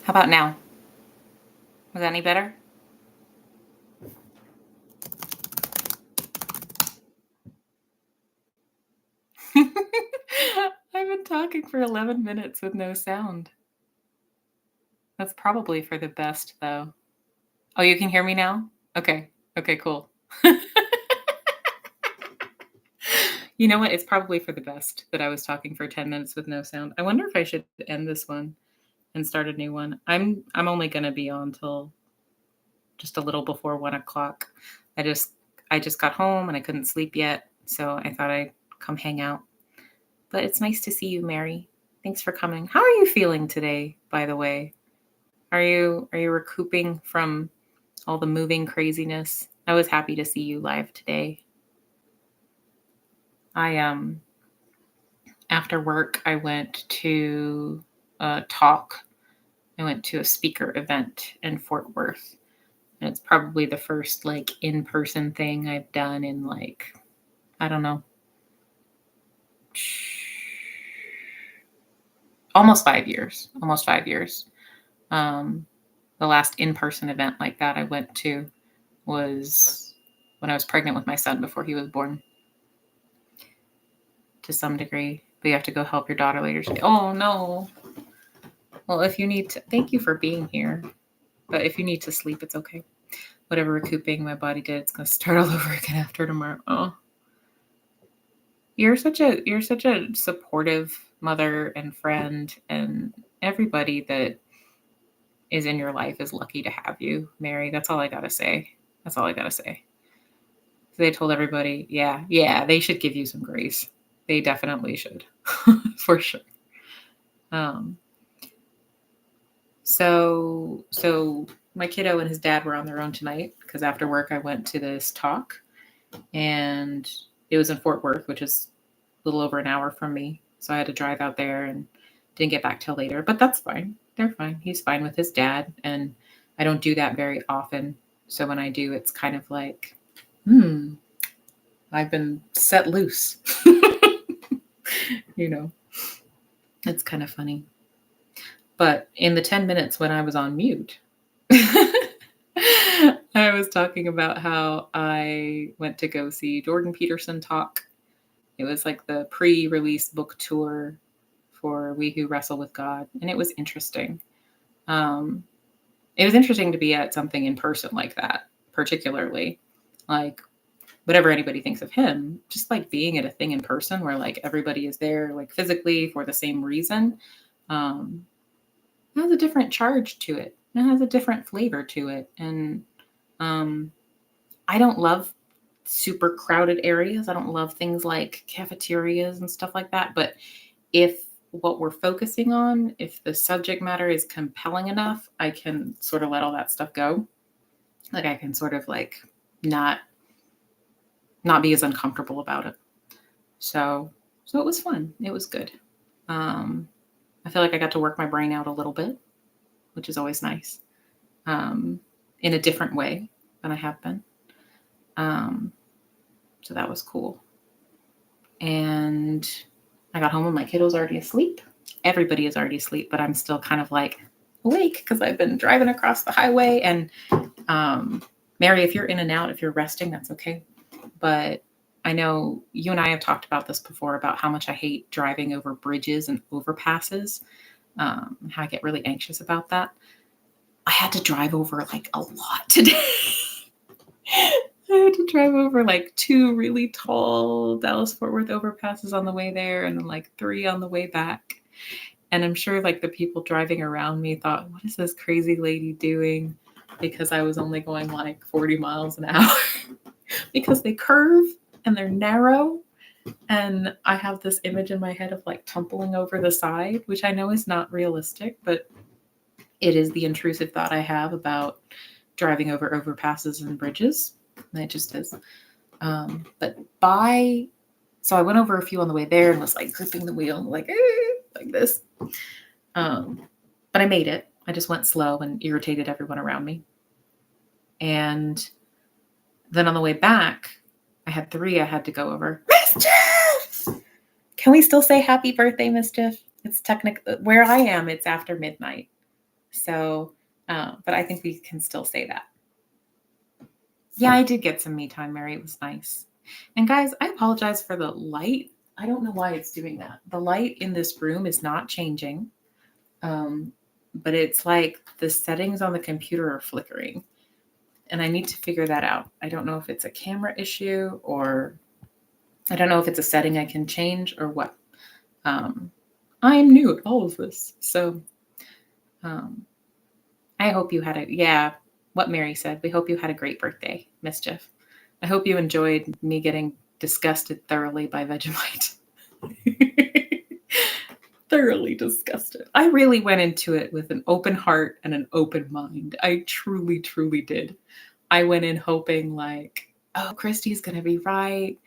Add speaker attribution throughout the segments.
Speaker 1: How about now? Was that any better? I've been talking for 11 minutes with no sound. That's probably for the best, though. Oh, you can hear me now? Okay. Okay, cool. You know what? It's probably for the best that I was talking for 10 minutes with no sound. I wonder if I should end this one and start a new one. I'm only gonna be on till just a little before 1 o'clock. I just I just got home and I couldn't sleep yet, so I thought I'd come hang out. But it's nice to see you, Mary. Thanks for coming. How are you feeling today, by the way? Are you recouping from all the moving craziness? I was happy to see you live today. I After work I went to a talk. I went to a speaker event in Fort Worth. And it's probably the first like in-person thing I've done in like I don't know, almost 5 years. Almost 5 years. Um the last in-person event like that I went to was when I was pregnant with my son before he was born, to some degree. But you have to go help your daughter later today. Oh no. Well, if you need to, thank you for being here. But if you need to sleep, it's okay. Whatever recouping my body did, it's gonna start all over again after tomorrow. Oh, you're such a supportive mother and friend, and everybody that is in your life is lucky to have you, Mary. That's all I gotta say. That's all I gotta say. So they told everybody, yeah, yeah, they should give you some grace. They definitely should, for sure. Um, so my kiddo and his dad were on their own tonight because after work I went to this talk, and it was in Fort Worth, which is a little over an hour from me. So I had to drive out there and didn't get back till later, but that's fine. They're fine. He's fine with his dad, and I don't do that very often. So when I do, it's kind of like, hmm, I've been set loose. you know, it's kind of funny. But in the 10 minutes when I was on mute, I was talking about how I went to go see Jordan Peterson talk. It was like the pre-release book tour for We Who Wrestle with God, and it was interesting. Um, it was interesting to be at something in person like that, particularly. Like whatever anybody thinks of him, just like being at a thing in person where like everybody is there like physically for the same reason. Um, it has a different charge to it. It has a different flavor to it. And um, I don't love super crowded areas. I don't love things like cafeterias and stuff like that. But if what we're focusing on, if the subject matter is compelling enough, I can sort of let all that stuff go. Like I can sort of like not not be as uncomfortable about it. So it was fun. It was good. Um, I feel like I got to work my brain out a little bit, which is always nice, in a different way than I have been. Um, so that was cool. And I got home and my kiddo's already asleep. Everybody is already asleep, but I'm still kind of like awake because I've been driving across the highway. And Mary, if you're in and out, if you're resting, that's okay. But I know you and I have talked about this before about how much I hate driving over bridges and overpasses, how I get really anxious about that. I had to drive over like a lot today. I had to drive over like two really tall Dallas Fort Worth overpasses on the way there and then like three on the way back. And I'm sure like the people driving around me thought, what is this crazy lady doing? Because I was only going like 40 miles an hour because they curve and they're narrow. And I have this image in my head of like tumbling over the side, which I know is not realistic, but it is the intrusive thought I have about driving over overpasses and bridges. And it just is. But so I went over a few on the way there and was like gripping the wheel, like this. But I made it. I just went slow and irritated everyone around me. And then on the way back, I had three I had to go over. Mischief! Can we still say happy birthday, Mischief? It's technically where I am, it's after midnight. So, but I think we can still say that. Yeah, I did get some me time, Mary. It was nice. And guys, I apologize for the light. I don't know why it's doing that. The light in this room is not changing, but it's like the settings on the computer are flickering. And I need to figure that out. I don't know if it's a camera issue or I don't know if it's a setting I can change or what. I am new at all of this. So I hope you had what Mary said. We hope you had a great birthday, Mischief. I hope you enjoyed me getting disgusted thoroughly by Vegemite. Thoroughly disgusted. I really went into it with an open heart and an open mind. I truly, truly did. I went in hoping like, oh, Christy's going to be right.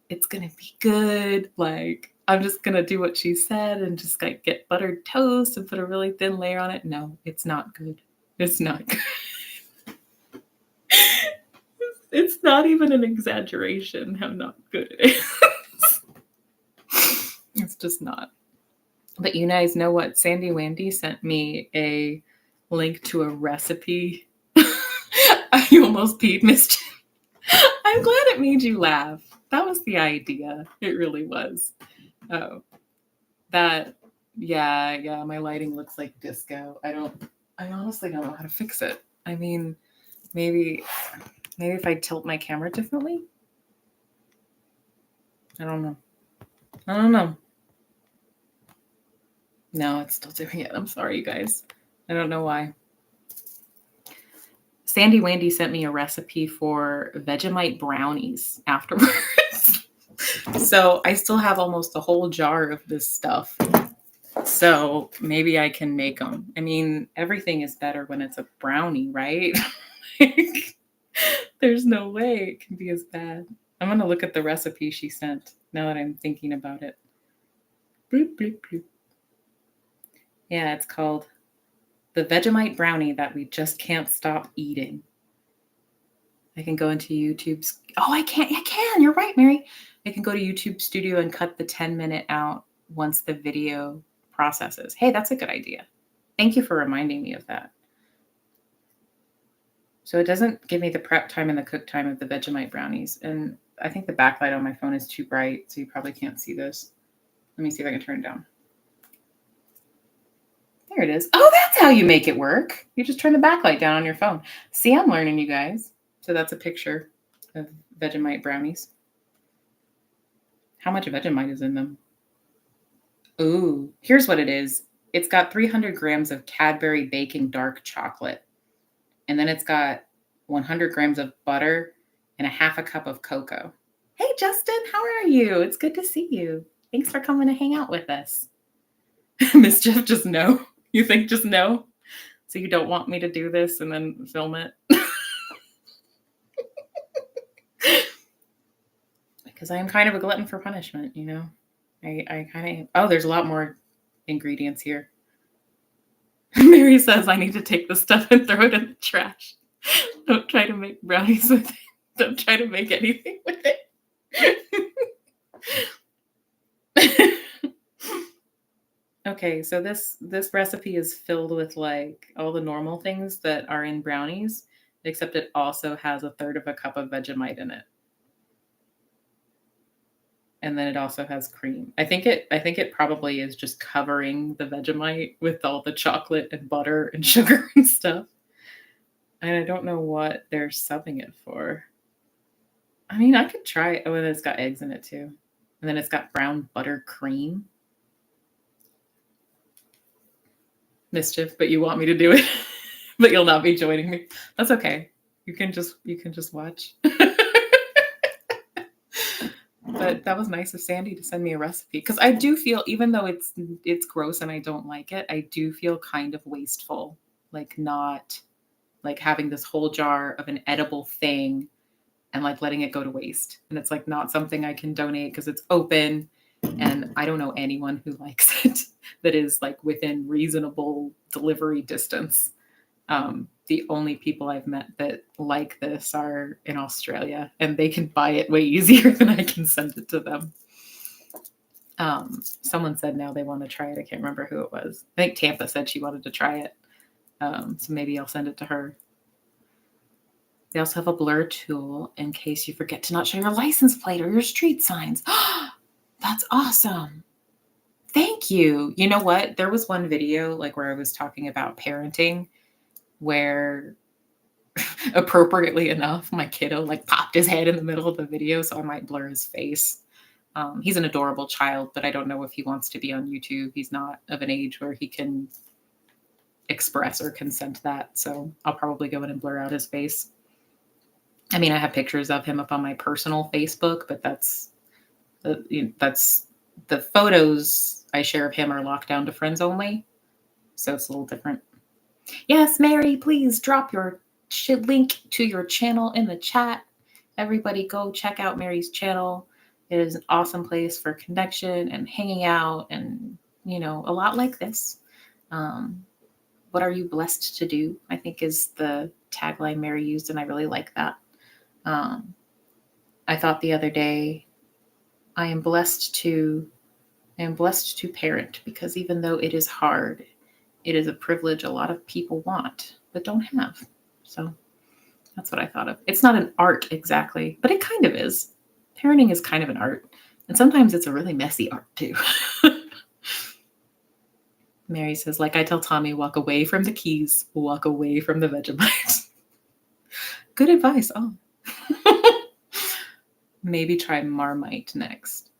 Speaker 1: It's going to be good. Like, I'm just going to do what she said and just like get buttered toast and put a really thin layer on it. No, it's not good. It's not good. It's not even an exaggeration how not good it is. It's just not. But you guys know what? Sandy Wandy sent me a link to a recipe. You almost peed, Mischief. I'm glad it made you laugh. That was the idea. It really was. Oh, yeah, my lighting looks like disco. I honestly don't know how to fix it. I mean, maybe if I tilt my camera differently. I don't know. No, it's still doing it. I'm sorry, you guys. I don't know why. Sandy Wandy sent me a recipe for Vegemite brownies afterwards. So I still have almost a whole jar of this stuff. So maybe I can make them. I mean, everything is better when it's a brownie, right? There's no way it can be as bad. I'm going to look at the recipe she sent now that I'm thinking about it. Bloop, bloop, bloop. Yeah, it's called the Vegemite brownie that we just can't stop eating. I can go into YouTube's. Oh, I can. You're right, Mary. I can go to YouTube Studio and cut the 10-minute out once the video processes. Hey, that's a good idea. Thank you for reminding me of that. So it doesn't give me the prep time and the cook time of the Vegemite brownies. And I think the backlight on my phone is too bright, so you probably can't see this. Let me see if I can turn it down. There it is. Oh, that's how you make it work. You just turn the backlight down on your phone. See, I'm learning, you guys. So that's a picture of Vegemite brownies. How much Vegemite is in them? Ooh, here's what it is. It's got 300 grams of Cadbury baking dark chocolate. And then it's got 100 grams of butter and a half a cup of cocoa. Hey, Justin, how are you? It's good to see you. Thanks for coming to hang out with us. Mischief, just no. You think just no? So you don't want me to do this and then film it? Because I am kind of a glutton for punishment, you know? I kind of... Oh, there's a lot more ingredients here. Mary says I need to take the stuff and throw it in the trash. Don't try to make brownies with it. Don't try to make anything with it. Okay, so this recipe is filled with like all the normal things that are in brownies, except it also has 1/3 of a cup of Vegemite in it. And then it also has cream. I think it probably is just covering the Vegemite with all the chocolate and butter and sugar and stuff. And I don't know what they're subbing it for. I mean, I could try it. Oh, and it's got eggs in it too. And then it's got brown butter cream. Mischief, but you want me to do it, but you'll not be joining me. That's okay. You can just watch. But that was nice of Sandy to send me a recipe, because I do feel, even though it's gross and I don't like it, I do feel kind of wasteful, like not like having this whole jar of an edible thing and like letting it go to waste. And it's like not something I can donate because it's open and I don't know anyone who likes it that is like within reasonable delivery distance. The only people I've met that like this are in Australia, and they can buy it way easier than I can send it to them. Someone said now they want to try it. I can't remember who it was. I think Tampa said she wanted to try it. So maybe I'll send it to her. They also have a blur tool in case you forget to not show your license plate or your street signs. That's awesome. Thank you. You know what? There was one video like where I was talking about parenting where appropriately enough, my kiddo like popped his head in the middle of the video, so I might blur his face. He's an adorable child, but I don't know if he wants to be on YouTube. He's not of an age where he can express or consent to that. So I'll probably go in and blur out his face. I mean, I have pictures of him up on my personal Facebook, but that's the photos I share of him are locked down to friends only. So it's a little different. Yes, Mary, please drop your link to your channel in the chat. Everybody go check out Mary's channel. It is an awesome place for connection and hanging out and, a lot like this. What are you blessed to do? I think is the tagline Mary used, and I really like that. I thought the other day, I am blessed to parent, because even though it is hard, it is a privilege a lot of people want but don't have. So that's what I thought of. It's not an art exactly, but it kind of is. Parenting is kind of an art, and sometimes it's a really messy art too. Mary says, like I tell Tommy, walk away from the keys, walk away from the Vegemite. Good advice. Oh. Maybe try Marmite next.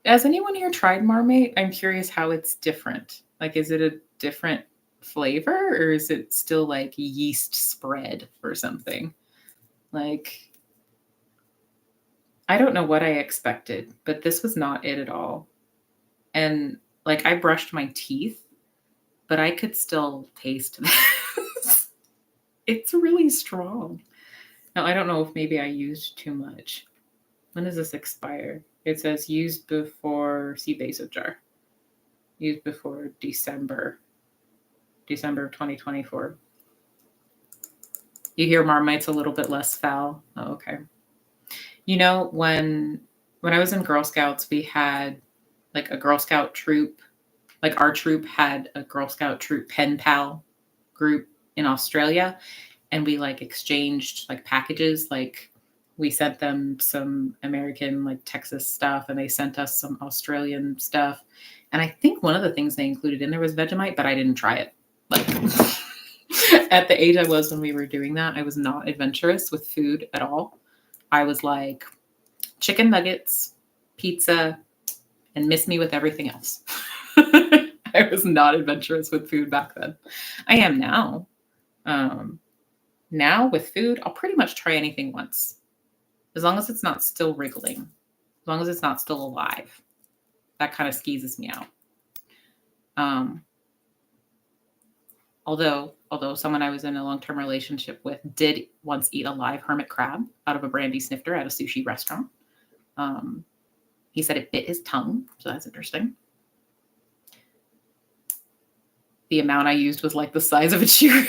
Speaker 1: Has anyone here tried Marmite? I'm curious how it's different. Like, is it a different flavor, or is it still like yeast spread or something? Like, I don't know what I expected, but this was not it at all. And like, I brushed my teeth, but I could still taste this. It's really strong. Now, I don't know if maybe I used too much. When does this expire? It says used before, see base of jar. Used before December of 2024. You hear Marmite's a little bit less foul. Oh, okay. When I was in Girl Scouts, we had like a Girl Scout troop. Like our troop had a Girl Scout troop pen pal group in Australia, and we like exchanged like packages. Like we sent them some American like Texas stuff, and they sent us some Australian stuff. And I think one of the things they included in there was Vegemite, but I didn't try it. Like at the age I was when we were doing that, I was not adventurous with food at all. I was like chicken nuggets, pizza, and miss me with everything else. I was not adventurous with food back then. I am now. Now with food, I'll pretty much try anything once. As long as it's not still wriggling. As long as it's not still alive. That kind of skeezes me out. Although someone I was in a long-term relationship with did once eat a live hermit crab out of a brandy snifter at a sushi restaurant. He said it bit his tongue, so that's interesting. The amount I used was like the size of a Cheerio.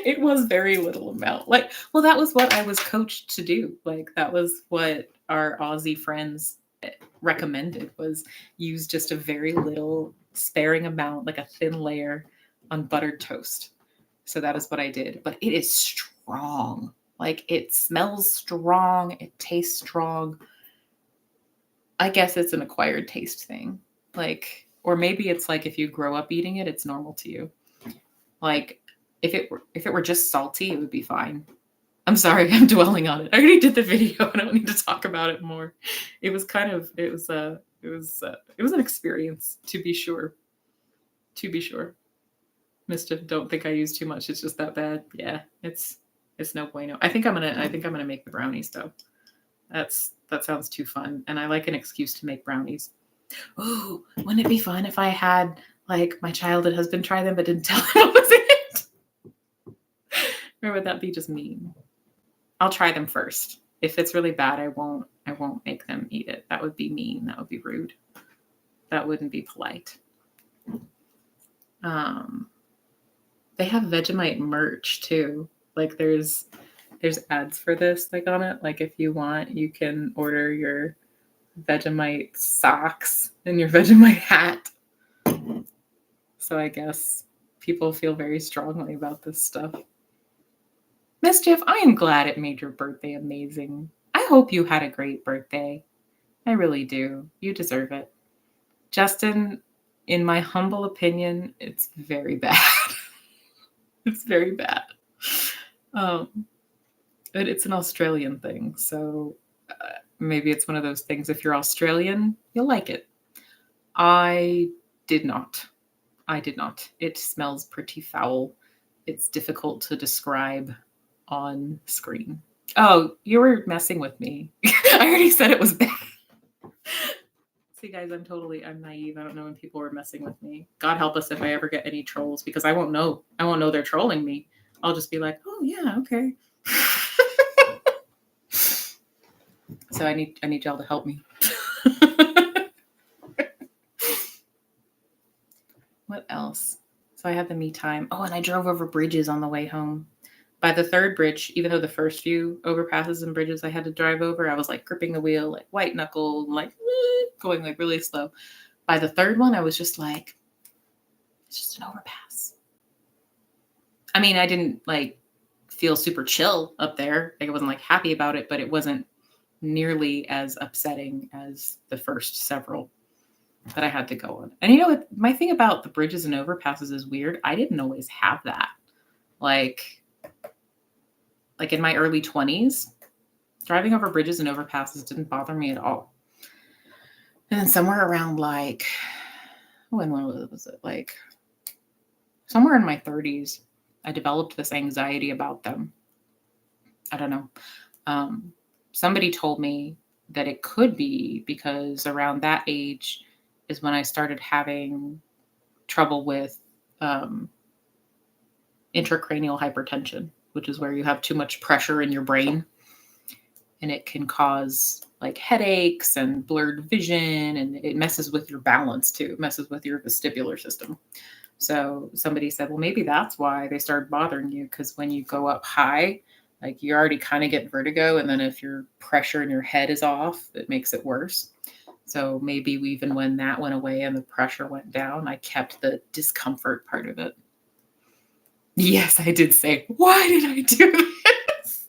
Speaker 1: It was very little amount. Like, well, that was what I was coached to do. Like, that was what our Aussie friends recommended, was use just a very little sparing amount, like a thin layer on buttered toast. So that is what I did. But it is strong. Like, it smells strong. It tastes strong. I guess it's an acquired taste thing. Like, or maybe it's like if you grow up eating it, it's normal to you. Like, if it were just salty, it would be fine. I'm sorry, I'm dwelling on it. I already did the video. I don't need to talk about it more. It was an experience, to be sure. Mischief, don't think I used too much. It's just that bad. Yeah, it's no bueno. I think I'm gonna make the brownies though. That sounds too fun, and I like an excuse to make brownies. Oh, wouldn't it be fun if I had like my childhood husband try them but didn't tell him what was in it? Or would that be just mean? I'll try them first. If it's really bad, I won't make them eat it. That would be mean. That would be rude. That wouldn't be polite. They have Vegemite merch too. Like there's ads for this like on it. Like if you want, you can order your Vegemite socks and your Vegemite hat. So I guess people feel very strongly about this stuff. Mischief, I am glad it made your birthday amazing. I hope you had a great birthday. I really do. You deserve it. Justin, in my humble opinion, it's very bad. It's very bad. But it's an Australian thing, so maybe it's one of those things. If you're Australian, you'll like it. I did not. It smells pretty foul. It's difficult to describe on screen. Oh, you were messing with me. I already said it was bad. See, guys, I'm naive. I don't know when people were messing with me. God help us if I ever get any trolls, because I won't know. I won't know they're trolling me. I'll just be like, oh yeah, okay. So I need y'all to help me. What else? So I had the me time. Oh, and I drove over bridges on the way home. By the third bridge, even though the first few overpasses and bridges I had to drive over, I was like gripping the wheel, like white knuckle, like going like really slow. By the third one, I was just like, it's just an overpass. I mean, I didn't like feel super chill up there. Like I wasn't like happy about it, but it wasn't nearly as upsetting as the first several that I had to go on. And you know, my thing about the bridges and overpasses is weird. I didn't always have that. Like in my early 20s, driving over bridges and overpasses didn't bother me at all. And then somewhere around like, when was it? Like somewhere in my 30s, I developed this anxiety about them. I don't know. Somebody told me that it could be because around that age is when I started having trouble with intracranial hypertension, which is where you have too much pressure in your brain, and it can cause like headaches and blurred vision, and it messes with your balance too. It messes with your vestibular system. So somebody said, well, maybe that's why they started bothering you, because when you go up high, like you already kind of get vertigo, and then if your pressure in your head is off, it makes it worse. So maybe even when that went away and the pressure went down, I kept the discomfort part of it. Yes, I did say, why did I do this?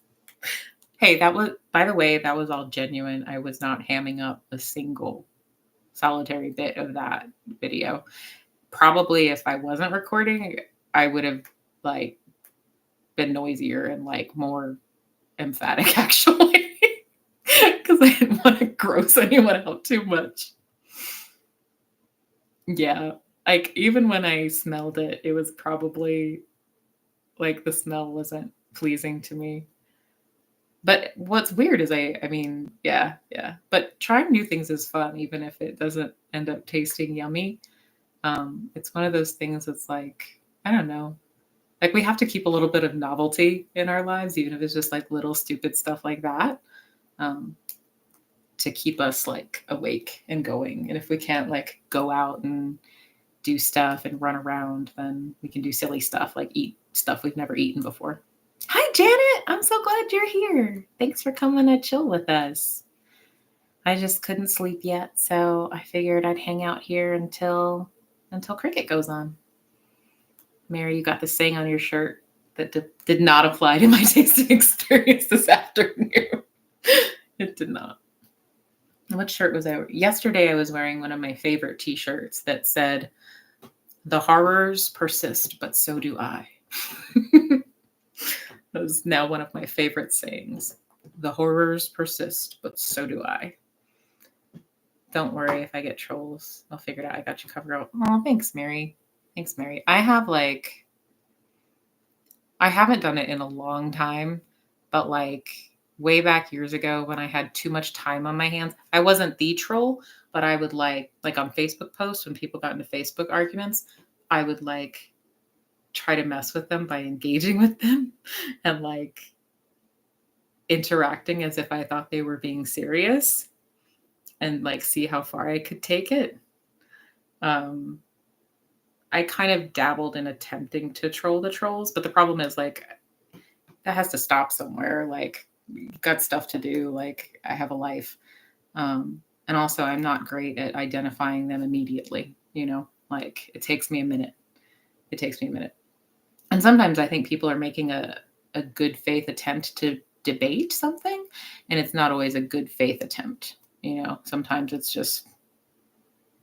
Speaker 1: Hey, by the way, that was all genuine. I was not hamming up a single solitary bit of that video. Probably if I wasn't recording, I would have like been noisier and like more emphatic actually, because I didn't want to gross anyone out too much. Yeah, like even when I smelled it, it was probably like the smell wasn't pleasing to me. But what's weird is I mean, yeah. But trying new things is fun, even if it doesn't end up tasting yummy. It's one of those things that's like, I don't know. Like we have to keep a little bit of novelty in our lives, even if it's just like little stupid stuff like that, to keep us like awake and going. And if we can't like go out and do stuff and run around, then we can do silly stuff like eat stuff we've never eaten before. Hi, Janet. I'm so glad you're here. Thanks for coming to chill with us. I just couldn't sleep yet, so I figured I'd hang out here until cricket goes on. Mary, you got this saying on your shirt that did not apply to my tasting experience this afternoon. It did not. What shirt was I? Yesterday I was wearing one of my favorite t-shirts that said, "The horrors persist, but so do I." That is now one of my favorite sayings. The horrors persist, but so do I. Don't worry if I get trolls. I'll figure it out. I got you covered. Oh, thanks, Mary. Thanks, Mary. I haven't done it in a long time, but like way back years ago when I had too much time on my hands, I wasn't the troll, but I would like on Facebook posts when people got into Facebook arguments, I would like try to mess with them by engaging with them and like interacting as if I thought they were being serious and like see how far I could take it. I kind of dabbled in attempting to troll the trolls, but the problem is like that has to stop somewhere. Like you've got stuff to do. Like I have a life. And also I'm not great at identifying them immediately, you know, like it takes me a minute It takes me a minute. And sometimes I think people are making a good faith attempt to debate something, and it's not always a good faith attempt. Sometimes it's just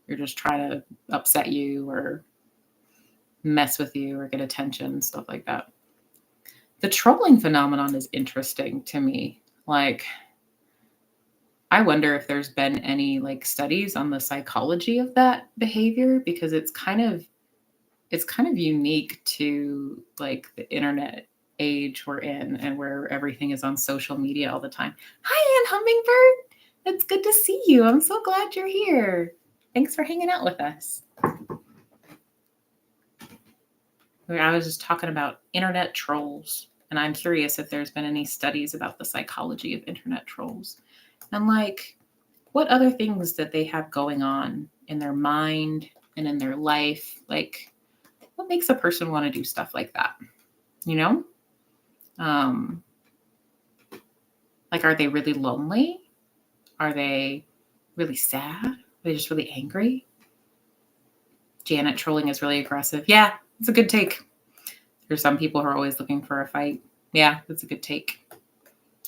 Speaker 1: you're just trying to upset you or mess with you or get attention, stuff like that. The trolling phenomenon is interesting to me. Like, I wonder if there's been any studies on the psychology of that behavior, because it's kind of unique to the internet age we're in, and where everything is on social media all the time. Hi, Ann Hummingbird. It's good to see you. I'm so glad you're here. Thanks for hanging out with us. I was just talking about internet trolls, and I'm curious if there's been any studies about the psychology of internet trolls, and what other things that they have going on in their mind and in their life. What makes a person want to do stuff like that? Are they really lonely? Are they really sad? Are they just really angry? Janet trolling is really aggressive. Yeah, it's a good take. There's some people who are always looking for a fight. Yeah, that's a good take.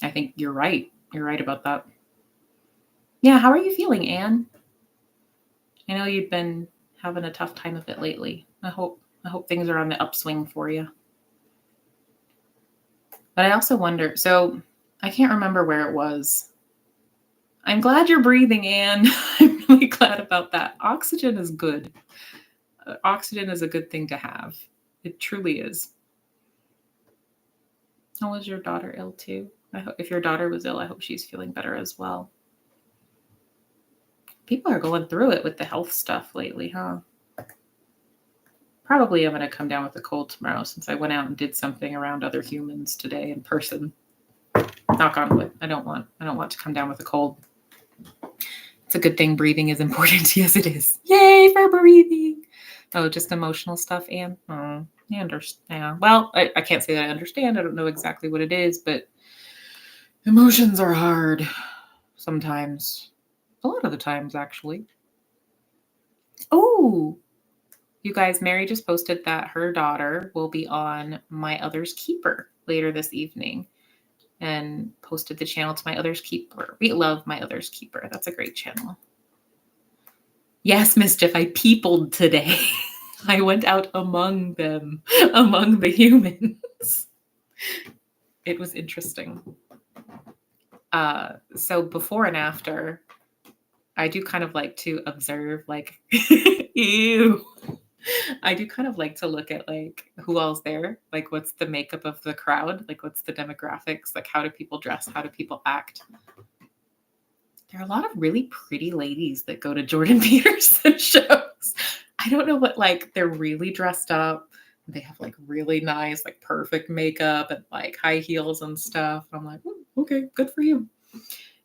Speaker 1: I think you're right. You're right about that. Yeah, how are you feeling, Anne? I know you've been having a tough time of it lately. I hope things are on the upswing for you. But I also wonder, so I can't remember where it was. I'm glad you're breathing, Anne. I'm really glad about that. Oxygen is good. Oxygen is a good thing to have. It truly is. Oh, was your daughter ill too? If your daughter was ill, I hope she's feeling better as well. People are going through it with the health stuff lately, huh? Probably I'm going to come down with a cold tomorrow, since I went out and did something around other humans today in person. Knock on wood. I don't want to come down with a cold. It's a good thing breathing is important. Yes, it is. Yay for breathing. Oh, just emotional stuff, Anne? Oh, I understand. Well, I can't say that I understand. I don't know exactly what it is, but emotions are hard sometimes. A lot of the times, actually. Oh, you guys, Mary just posted that her daughter will be on My Other's Keeper later this evening, and posted the channel to My Other's Keeper. We love My Other's Keeper. That's a great channel. Yes, Mischief, I peopled today. I went out among them, among the humans. It was interesting. So before and after, I do kind of like to observe, ew. I do kind of like to look at who all's there, what's the makeup of the crowd, what's the demographics, how do people dress, how do people act. There are a lot of really pretty ladies that go to Jordan Peterson shows. I don't know what, they're really dressed up. They have really nice, perfect makeup and high heels and stuff. I'm like, okay, good for you.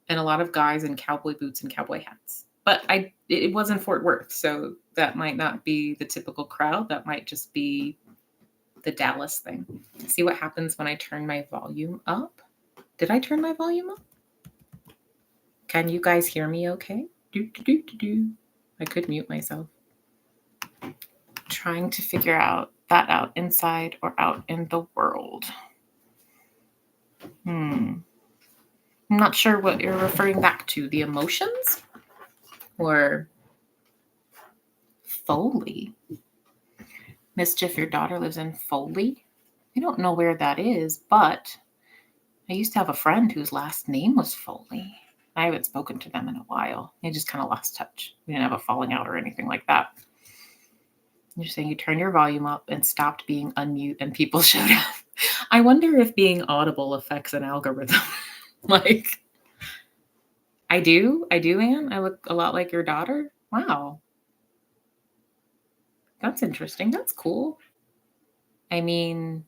Speaker 1: And a lot of guys in cowboy boots and cowboy hats. But it was in Fort Worth, so that might not be the typical crowd. That might just be the Dallas thing. See what happens when I turn my volume up. Did I turn my volume up? Can you guys hear me okay? I could mute myself. Trying to figure that out inside or out in the world. I'm not sure what you're referring back to. The emotions? Or Foley? Mischief, your daughter lives in Foley? I don't know where that is, but I used to have a friend whose last name was Foley. I haven't spoken to them in a while. I just kind of lost touch. We didn't have a falling out or anything like that. You're saying you turn your volume up and stopped being unmute and people showed up. I wonder if being audible affects an algorithm. I do, Anne. I look a lot like your daughter. Wow. That's interesting. That's cool. I mean,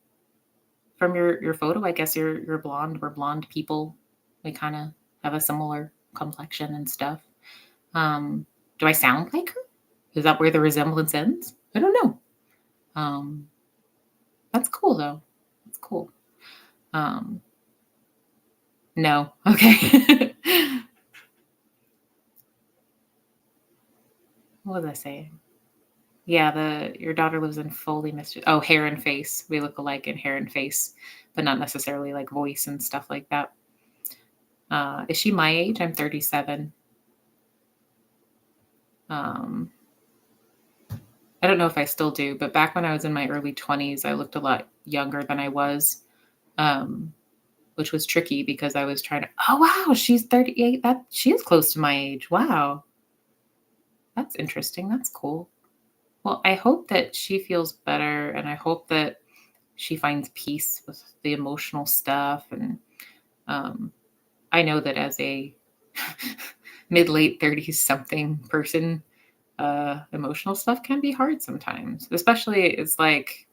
Speaker 1: from your photo, I guess you're blonde. We're blonde people. We kind of have a similar complexion and stuff. Do I sound like her? Is that where the resemblance ends? I don't know. That's cool though. That's cool. No. Okay. What was I saying? Yeah, your daughter lives in Foley, Michigan. Oh, hair and face. We look alike in hair and face, but not necessarily like voice and stuff like that. Is she my age? I'm 37. I don't know if I still do, but back when I was in my early 20s, I looked a lot younger than I was, which was tricky because I was trying to, oh, wow, she's 38. She is close to my age. Wow. That's interesting. That's cool. Well, I hope that she feels better, and I hope that she finds peace with the emotional stuff. And um, I know that as a mid late 30s something person, emotional stuff can be hard sometimes, especially it's like,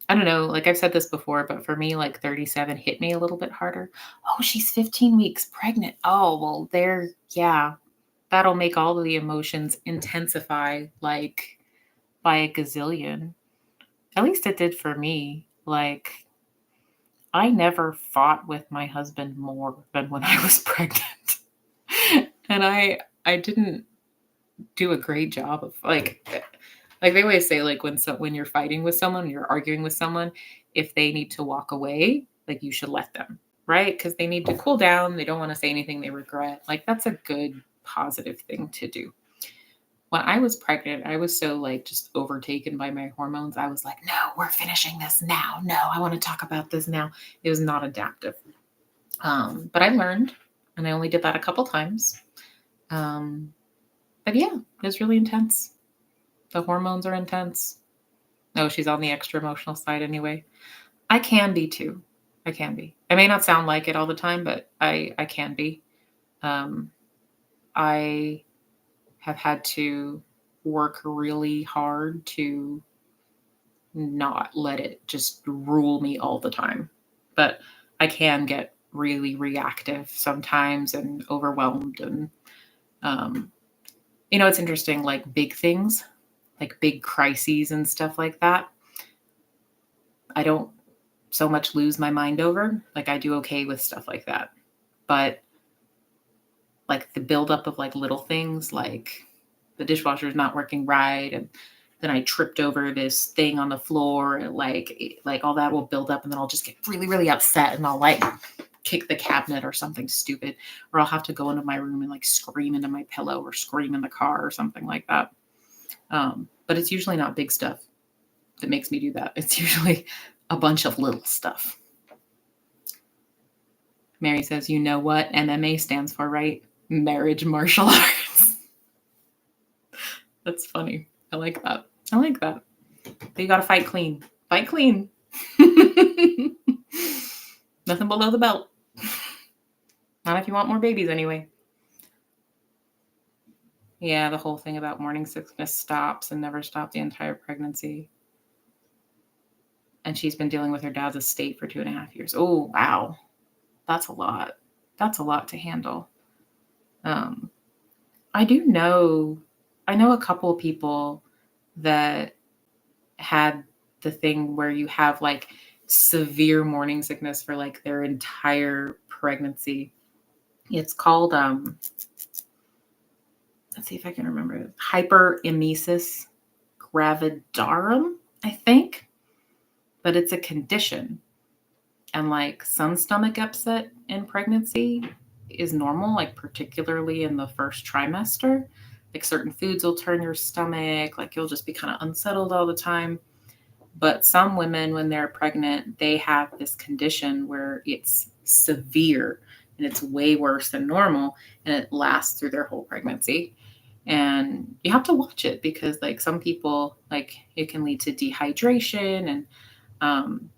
Speaker 1: I don't know, like I've said this before, but for me, like 37 hit me a little bit harder. Oh, she's 15 weeks pregnant. Oh, well, yeah, that'll make all of the emotions intensify like by a gazillion. At least it did for me. Like, I never fought with my husband more than when I was pregnant. And I didn't do a great job of like they always say, like when you're fighting with someone, you're arguing with someone, if they need to walk away, like you should let them, right? Because they need to cool down. They don't want to say anything they regret. Like that's a good positive thing to do. When I was pregnant, I was so like just overtaken by my hormones. I was like, no, we're finishing this now. No, I want to talk about this now. It was not adaptive. But I learned, and I only did that a couple times. But yeah, it was really intense. The hormones are intense. No, she's on the extra emotional side anyway. I can be too. I can be. I may not sound like it all the time, but I can be. Um, I have had to work really hard to not let it just rule me all the time. But I can get really reactive sometimes and overwhelmed. And, um, it's interesting, like big things, like big crises and stuff like that. I don't so much lose my mind over. Like I do okay with stuff like that. But like the buildup of like little things, like the dishwasher is not working right, and then I tripped over this thing on the floor, and like all that will build up, and then I'll just get really, really upset, and I'll like kick the cabinet or something stupid, or I'll have to go into my room and like scream into my pillow or scream in the car or something like that. But it's usually not big stuff that makes me do that. It's usually a bunch of little stuff. Mary says, you know what MMA stands for, right? Marriage martial arts. That's funny. I like that. I like that. But you got to fight clean. Fight clean. Nothing below the belt. Not if you want more babies anyway. Yeah, the whole thing about morning sickness stops and never stopped the entire pregnancy. And she's been dealing with her dad's estate for 2.5 years. Oh, wow. That's a lot. That's a lot to handle. I know a couple of people that had the thing where you have like severe morning sickness for like their entire pregnancy. It's called let's see if I can remember it. Hyperemesis gravidarum, I think. But it's a condition. And like some stomach upset in pregnancy is normal, like particularly in the first trimester. Like certain foods will turn your stomach, like you'll just be kind of unsettled all the time. But some women, when they're pregnant, they have this condition where it's severe and it's way worse than normal, and it lasts through their whole pregnancy. And you have to watch it because like some people, like it can lead to dehydration, and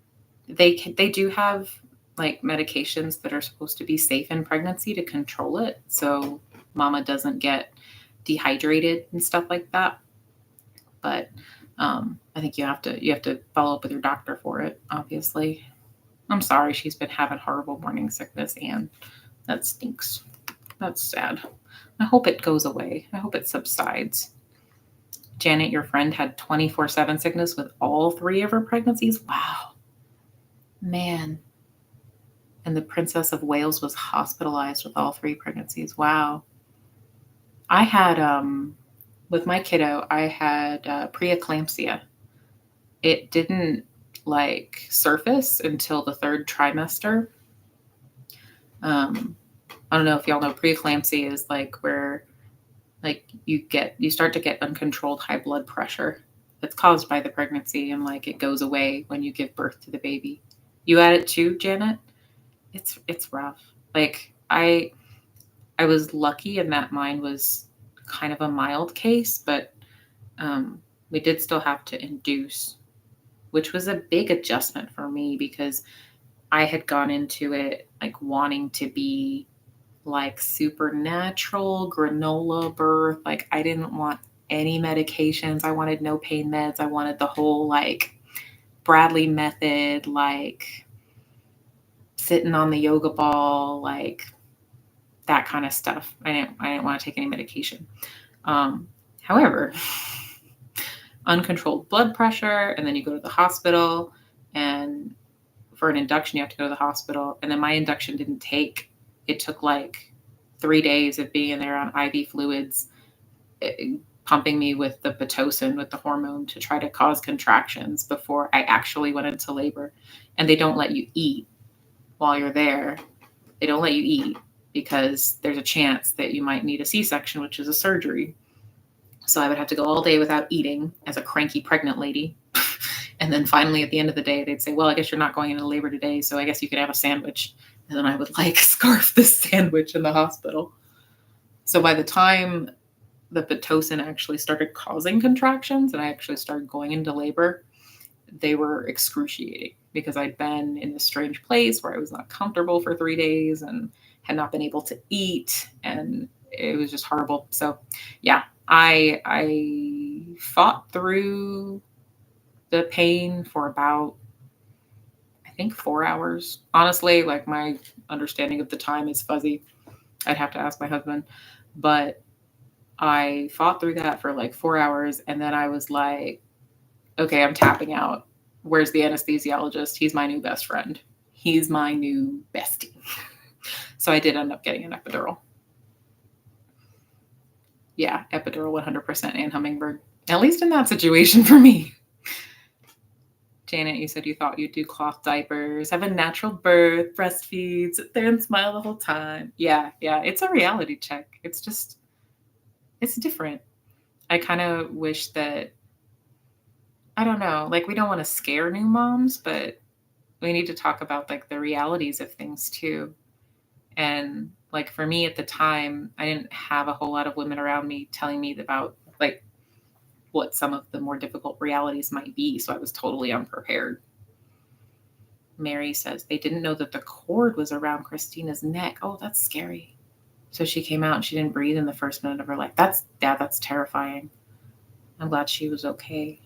Speaker 1: they do have like medications that are supposed to be safe in pregnancy to control it, so mama doesn't get dehydrated and stuff like that. But I think you have to follow up with your doctor for it. Obviously, I'm sorry she's been having horrible morning sickness, and that stinks. That's sad. I hope it goes away. I hope it subsides. Janet, your friend, had 24/7 sickness with all 3 of her pregnancies. Wow. Man. And the Princess of Wales was hospitalized with all 3 pregnancies. Wow. I had with my kiddo, I had preeclampsia. It didn't like surface until the third trimester. I don't know if y'all know, preeclampsia is like where like you start to get uncontrolled high blood pressure that's caused by the pregnancy, and like it goes away when you give birth to the baby. You had it too, Janet? It's rough. Like I was lucky in that mine was kind of a mild case, but we did still have to induce, which was a big adjustment for me because I had gone into it like wanting to be like supernatural granola birth. Like I didn't want any medications. I wanted no pain meds. I wanted the whole like Bradley method, like sitting on the yoga ball, like that kind of stuff. I didn't want to take any medication. However, uncontrolled blood pressure, and then you go to the hospital, and for an induction you have to go to the hospital, and then my induction didn't take. It took like 3 days of being there on IV fluids, pumping me with the Pitocin, with the hormone, to try to cause contractions before I actually went into labor. And they don't let you eat while you're there. They don't let you eat because there's a chance that you might need a C-section, which is a surgery. So I would have to go all day without eating as a cranky pregnant lady. And then finally at the end of the day, they'd say, well, I guess you're not going into labor today, so I guess you could have a sandwich. And then I would like scarf this sandwich in the hospital. So by the time the Pitocin actually started causing contractions and I actually started going into labor, they were excruciating because I'd been in this strange place where I was not comfortable for 3 days and had not been able to eat, and it was just horrible. So yeah, I fought through the pain for about, I think, 4 hours. Honestly, like my understanding of the time is fuzzy. I'd have to ask my husband, but I fought through that for like 4 hours, and then I was like, okay, I'm tapping out. Where's the anesthesiologist? He's my new best friend. He's my new bestie. So I did end up getting an epidural. Yeah, epidural 100% and Hummingbird. At least in that situation for me. Janet, you said you thought you'd do cloth diapers, have a natural birth, breastfeed, sit there and smile the whole time. Yeah, it's a reality check. It's just, it's different. I kind of wish that, I don't know, like we don't want to scare new moms, but we need to talk about like the realities of things too. And like for me at the time, I didn't have a whole lot of women around me telling me about like what some of the more difficult realities might be. So I was totally unprepared. Mary says they didn't know that the cord was around Christina's neck. Oh, that's scary. So she came out and she didn't breathe in the first minute of her life. That's terrifying. I'm glad she was okay.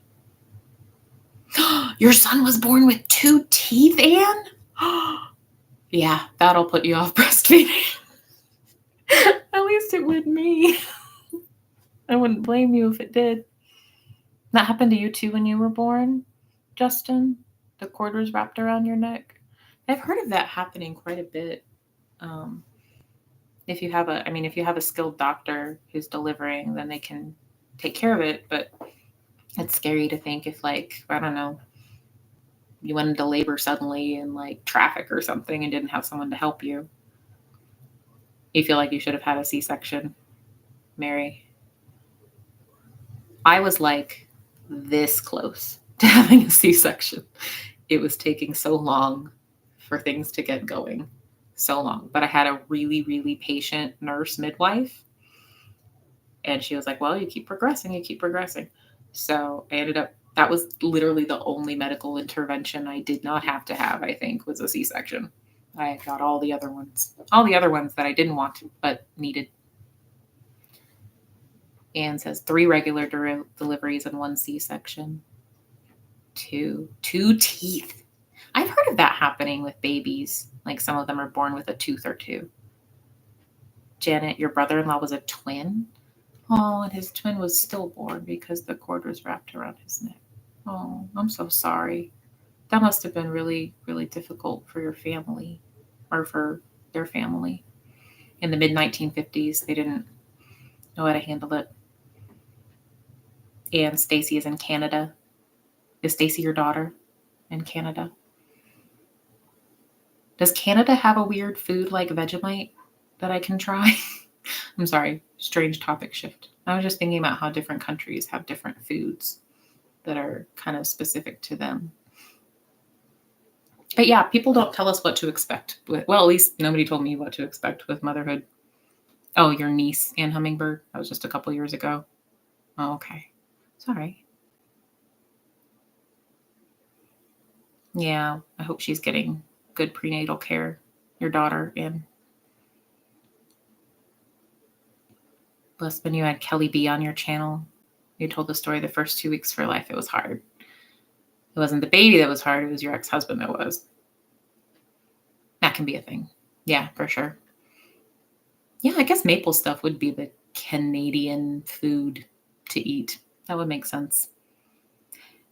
Speaker 1: Your son was born with 2 teeth, Anne? Yeah, that'll put you off breastfeeding. At least it would me. I wouldn't blame you if it did. That happened to you too when you were born, Justin? The cord was wrapped around your neck? I've heard of that happening quite a bit. If you have a skilled doctor who's delivering, then they can take care of it. But it's scary to think if, like, I don't know, you went into labor suddenly in like traffic or something and didn't have someone to help you. You feel like you should have had a C-section, Mary. I was like this close to having a C-section. It was taking so long for things to get going. So long. But I had a really, really patient nurse midwife. And she was like, well, you keep progressing. So I ended up, that was literally the only medical intervention I did not have to have, I think, was a C-section. I got all the other ones that I didn't want to, but needed. Anne says 3 regular deliveries and 1 C-section. 2 teeth. I've heard of that happening with babies. Like some of them are born with a tooth or 2. Janet, your brother-in-law was a twin? Oh, and his twin was stillborn because the cord was wrapped around his neck. Oh, I'm so sorry. That must have been really, really difficult for your family, or for their family. In the mid-1950s, they didn't know how to handle it. and Stacy is in Canada. Is Stacy your daughter in Canada? Does Canada have a weird food like Vegemite that I can try? I'm sorry, strange topic shift. I was just thinking about how different countries have different foods that are kind of specific to them. But yeah, people don't tell us what to expect. Well, at least nobody told me what to expect with motherhood. Oh, your niece, Ann Hummingbird. That was just a couple years ago. Oh, okay. Sorry. Yeah, I hope she's getting good prenatal care. Your daughter, Ann. Plus, when you had Kelly B on your channel, you told the story the first 2 weeks of her life. It was hard. It wasn't the baby that was hard. It was your ex-husband that was. That can be a thing. Yeah, for sure. Yeah, I guess maple stuff would be the Canadian food to eat. That would make sense.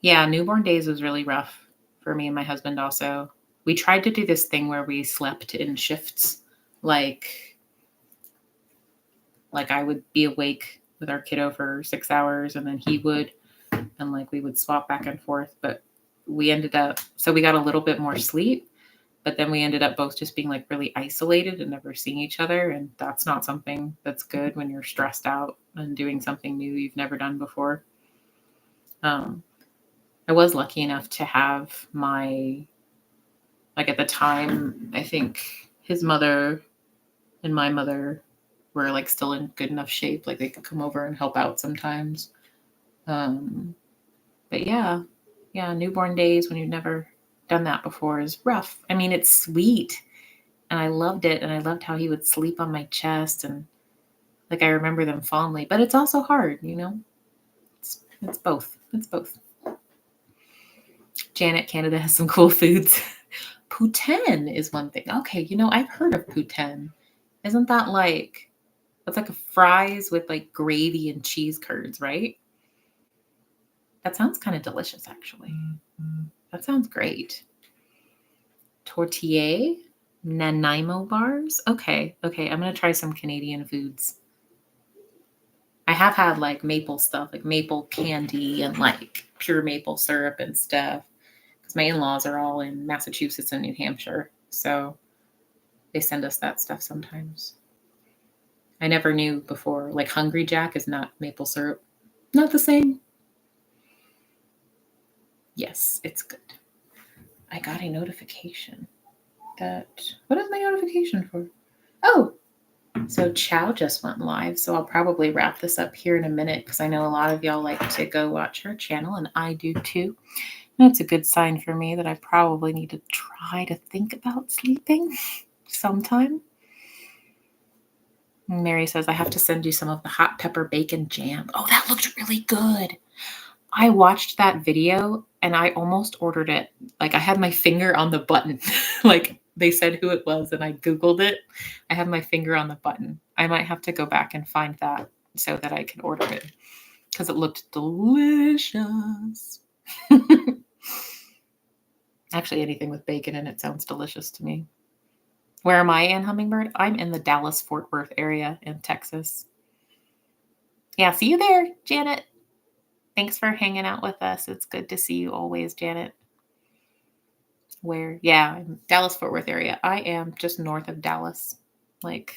Speaker 1: Yeah, newborn days was really rough for me and my husband also. We tried to do this thing where we slept in shifts. Like I would be awake with our kiddo for 6 hours and then he would, and like we would swap back and forth. But we ended up, so we got a little bit more sleep, but then we ended up both just being like really isolated and never seeing each other. And that's not something that's good when you're stressed out and doing something new you've never done before. I was lucky enough to have my, like at the time, I think his mother and my mother were like still in good enough shape. Like they could come over and help out sometimes. But yeah, newborn days when you've never done that before is rough. I mean, it's sweet and I loved it. And I loved how he would sleep on my chest and like, I remember them fondly, but it's also hard, you know, it's both. It's both. Janet, Canada has some cool foods. Poutine is one thing. Okay, you know, I've heard of poutine. Isn't that like, that's like a fries with like gravy and cheese curds, right? That sounds kind of delicious, actually. That sounds great. Tortilla, Nanaimo bars. Okay, I'm going to try some Canadian foods. I have had like maple stuff, like maple candy and like pure maple syrup and stuff. Because my in-laws are all in Massachusetts and New Hampshire. So they send us that stuff sometimes. I never knew before, like Hungry Jack is not maple syrup. Not the same. Yes, it's good. I got a notification what is my notification for? Oh, so Chow just went live. So I'll probably wrap this up here in a minute because I know a lot of y'all like to go watch her channel and I do too. And it's a good sign for me that I probably need to try to think about sleeping sometime. Mary says, I have to send you some of the hot pepper bacon jam. Oh, that looked really good. I watched that video and I almost ordered it. Like I had my finger on the button. Like they said who it was and I Googled it. I have my finger on the button. I might have to go back and find that so that I can order it because it looked delicious. Actually, anything with bacon in it sounds delicious to me. Where am I, Ann Hummingbird? I'm in the Dallas-Fort Worth area in Texas. Yeah, see you there, Janet. Thanks for hanging out with us. It's good to see you always, Janet. Where? Yeah, Dallas-Fort Worth area. I am just north of Dallas, like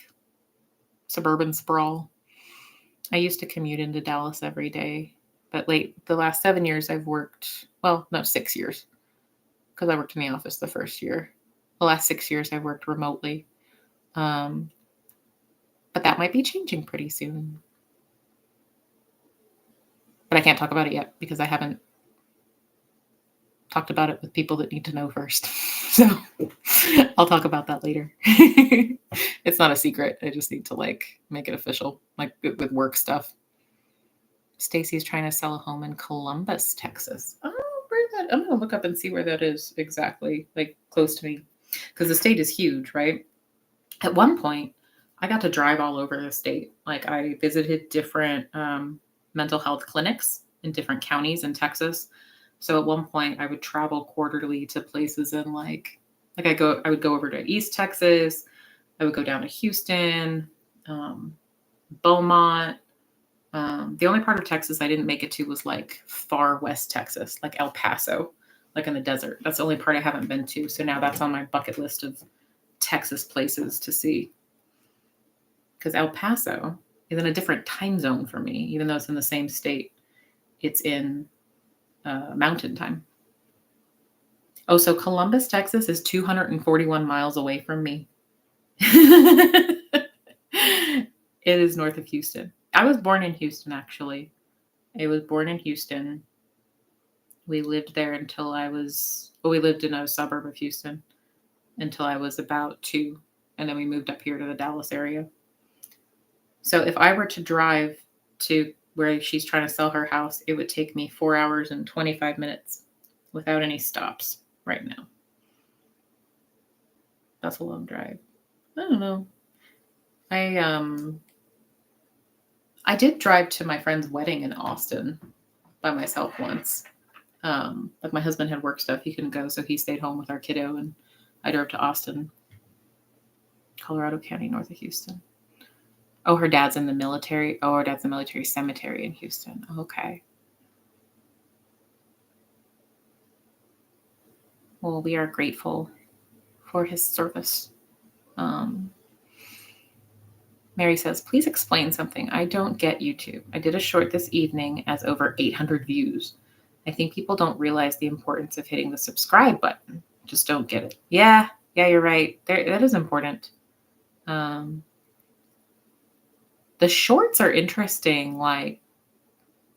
Speaker 1: suburban sprawl. I used to commute into Dallas every day, but the last 7 years I've worked, 6 years, because I worked in the office the first year. The last 6 years I've worked remotely. But that might be changing pretty soon. But I can't talk about it yet because I haven't talked about it with people that need to know first. So I'll talk about that later. It's not a secret. I just need to make it official, like with work stuff. Stacy's trying to sell a home in Columbus, Texas. Oh, I'm going to look up and see where that is exactly, like close to me. Because the state is huge, right? At one point, I got to drive all over the state. Like I visited different mental health clinics in different counties in Texas. So at one point I would travel quarterly to places in I would go over to East Texas. I would go down to Houston, Beaumont, The only part of Texas I didn't make it to was like far west Texas, like El Paso, like in the desert. That's the only part I haven't been to. So now that's on my bucket list of Texas places to see. Because El Paso is in a different time zone for me, even though it's in the same state. It's in mountain time. Oh, so Columbus, Texas is 241 miles away from me. It is north of Houston. I was born in Houston, actually. I was born in Houston. We lived there until we lived in a suburb of Houston until I was about 2. And then we moved up here to the Dallas area. So if I were to drive to where she's trying to sell her house, it would take me 4 hours and 25 minutes without any stops right now. That's a long drive. I don't know. I did drive to my friend's wedding in Austin by myself once. Like my husband had work stuff. He couldn't go, so he stayed home with our kiddo, and I drove to Austin, Colorado County, north of Houston. Oh, her dad's in the military. Oh, her dad's in the military cemetery in Houston. Okay. Well, we are grateful for his service. Mary says, please explain something. I don't get YouTube. I did a short this evening as over 800 views. I think people don't realize the importance of hitting the subscribe button. Just don't get it. Yeah, you're right. That is important. The shorts are interesting. Like,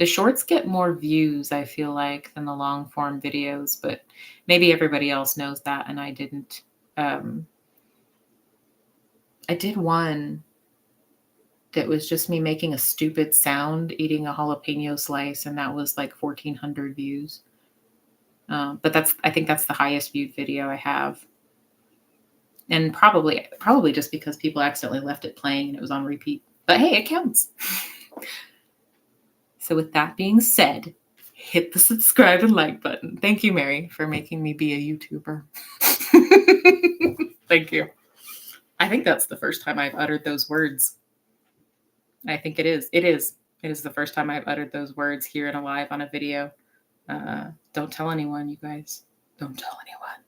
Speaker 1: the shorts get more views, I feel like, than the long form videos, but maybe everybody else knows that and I didn't. I did one that was just me making a stupid sound eating a jalapeno slice, and that was like 1,400 views. But I think that's the highest viewed video I have. And probably just because people accidentally left it playing and it was on repeat. But hey, it counts. So with that being said, hit the subscribe and like button. Thank you, Mary, for making me be a YouTuber. Thank you. I think that's the first time I've uttered those words. I think it is. It is the first time I've uttered those words here and alive on a video. Don't tell anyone, you guys. Don't tell anyone.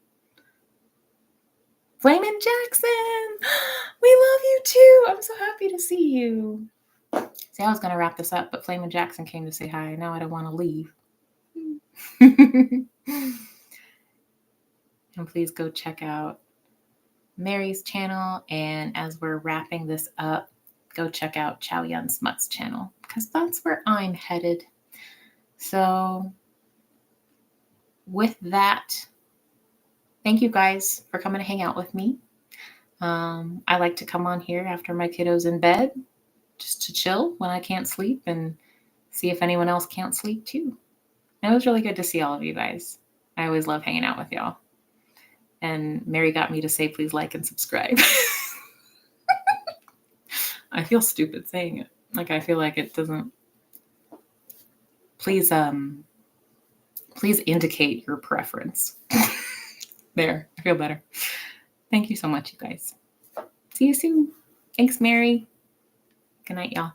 Speaker 1: Flamin' Jackson! We love you too! I'm so happy to see you. See, I was going to wrap this up, but Flamin' Jackson came to say hi. Now I don't want to leave. And please go check out Mary's channel. And as we're wrapping this up, go check out Chow Yun Smut's channel, because that's where I'm headed. So with that, thank you guys for coming to hang out with me. I like to come on here after my kiddo's in bed just to chill when I can't sleep and see if anyone else can't sleep too. And it was really good to see all of you guys. I always love hanging out with y'all. And Mary got me to say, please like and subscribe. I feel stupid saying it. Like, I feel like it doesn't. Please indicate your preference. There, I feel better. Thank you so much, you guys. See you soon. Thanks, Mary. Good night, y'all.